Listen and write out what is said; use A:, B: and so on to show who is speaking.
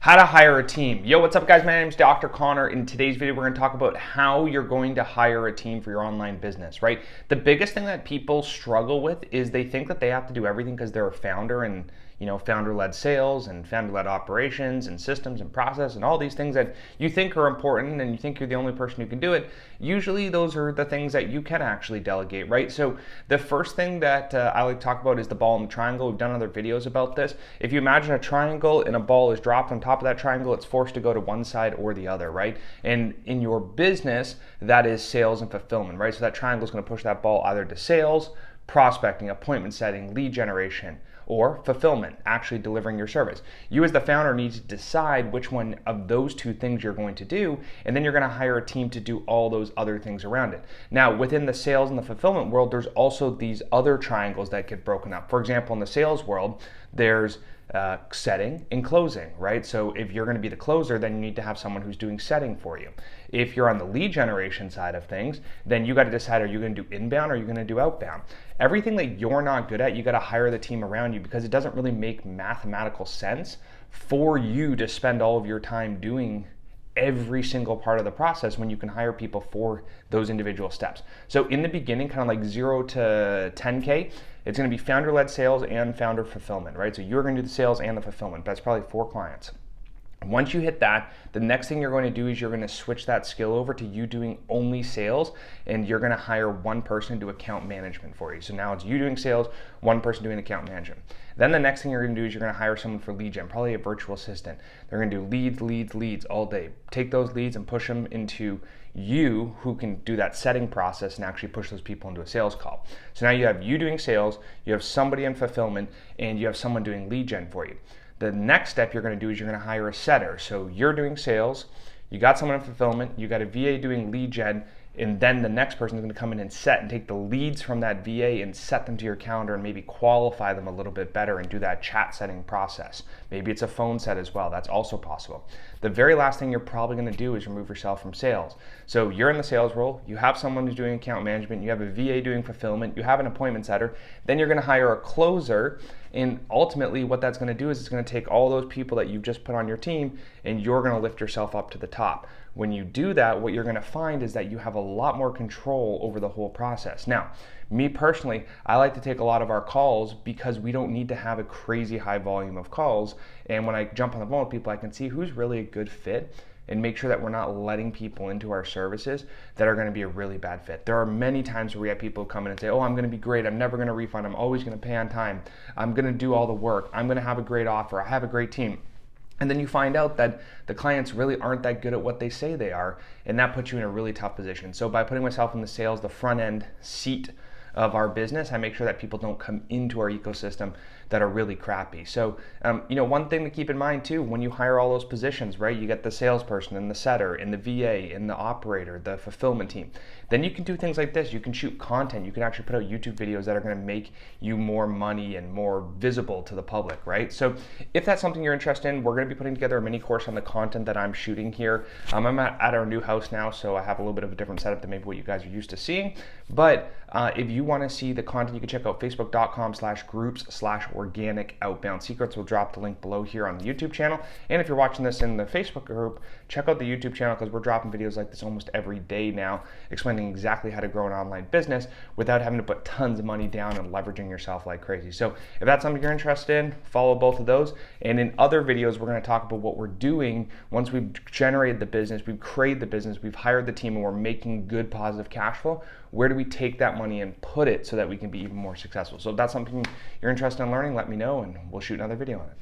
A: How to hire a team. Yo, what's up guys? My name is Dr. Connor. In today's video, we're going to talk about how you're going to hire a team for your online business, right? The biggest thing that people struggle with is they think that they have to do everything because they're a founder and founder-led sales and founder-led operations and systems and process and all these things that you think are important and you think you're the only person who can do it. Usually those are the things that you can actually delegate, right? So the first thing that I like to talk about is the ball and the triangle. We've done other videos about this. If you imagine a triangle and a ball is dropped on top of that triangle, it's forced to go to one side or the other, right? And in your business, that is sales and fulfillment, right? So that triangle is going to push that ball either to sales, prospecting, appointment setting, lead generation, or fulfillment, actually delivering your service. You as the founder need to decide which one of those two things you're going to do, and then you're going to hire a team to do all those other things around it. Now, within the sales and the fulfillment world, there's also these other triangles that get broken up. For example, in the sales world, there's setting and closing, right? So if you're going to be the closer, then you need to have someone who's doing setting for you. If you're on the lead generation side of things, then you got to decide, are you going to do inbound or are you going to do outbound? Everything that you're not good at, you got to hire the team around you, because it doesn't really make mathematical sense for you to spend all of your time doing every single part of the process when you can hire people for those individual steps. So in the beginning, kind of like 0 to 10K, it's going to be founder-led sales and founder fulfillment, right? So you're going to do the sales and the fulfillment. That's probably 4 clients. Once you hit that, the next thing you're going to do is you're going to switch that skill over to you doing only sales, and you're going to hire one person to do account management for you. So now it's you doing sales, one person doing account management. Then the next thing you're going to do is you're going to hire someone for lead gen, probably a virtual assistant. They're going to do leads all day. Take those leads and push them into you, who can do that setting process and actually push those people into a sales call. So now you have you doing sales, you have somebody in fulfillment, and you have someone doing lead gen for you. The next step you're going to do is you're going to hire a setter. So you're doing sales, you got someone in fulfillment, you got a VA doing lead gen, and then the next person is going to come in and set and take the leads from that VA and set them to your calendar and maybe qualify them a little bit better and do that chat setting process. Maybe it's a phone set as well. That's also possible. The very last thing you're probably going to do is remove yourself from sales. So you're in the sales role, you have someone who's doing account management, you have a VA doing fulfillment, you have an appointment setter, then you're going to hire a closer, and ultimately what that's going to do is it's going to take all those people that you've just put on your team and you're going to lift yourself up to the top. When you do that, what you're going to find is that you have a lot more control over the whole process. Now, me personally, I like to take a lot of our calls because we don't need to have a crazy high volume of calls. And when I jump on the phone with people, I can see who's really a good fit and make sure that we're not letting people into our services that are going to be a really bad fit. There are many times where we have people come in and say, oh, I'm going to be great, I'm never going to refund, I'm always going to pay on time, I'm going to do all the work, I'm going to have a great offer, I have a great team. And then you find out that the clients really aren't that good at what they say they are, and that puts you in a really tough position. So by putting myself in the sales, the front end seat of our business, I make sure that people don't come into our ecosystem that are really crappy. So, one thing to keep in mind too, when you hire all those positions, right, you get the salesperson and the setter and the VA and the operator, the fulfillment team. Then you can do things like this. You can shoot content. You can actually put out YouTube videos that are going to make you more money and more visible to the public, right? So if that's something you're interested in, we're going to be putting together a mini course on the content that I'm shooting here. I'm at our new house now, so I have a little bit of a different setup than maybe what you guys are used to seeing. But if you want to see the content, you can check out facebook.com/groups/organic outbound secrets. We'll drop the link below here on the YouTube channel. And if you're watching this in the Facebook group, check out the YouTube channel, because we're dropping videos like this almost every day now, explaining exactly how to grow an online business without having to put tons of money down and leveraging yourself like crazy. So if that's something you're interested in, follow both of those. And in other videos, we're going to talk about what we're doing once we've generated the business, we've created the business, we've hired the team, and we're making good positive cash flow. Where do we take that money and put it so that we can be even more successful? So if that's something you're interested in learning, let me know and we'll shoot another video on it.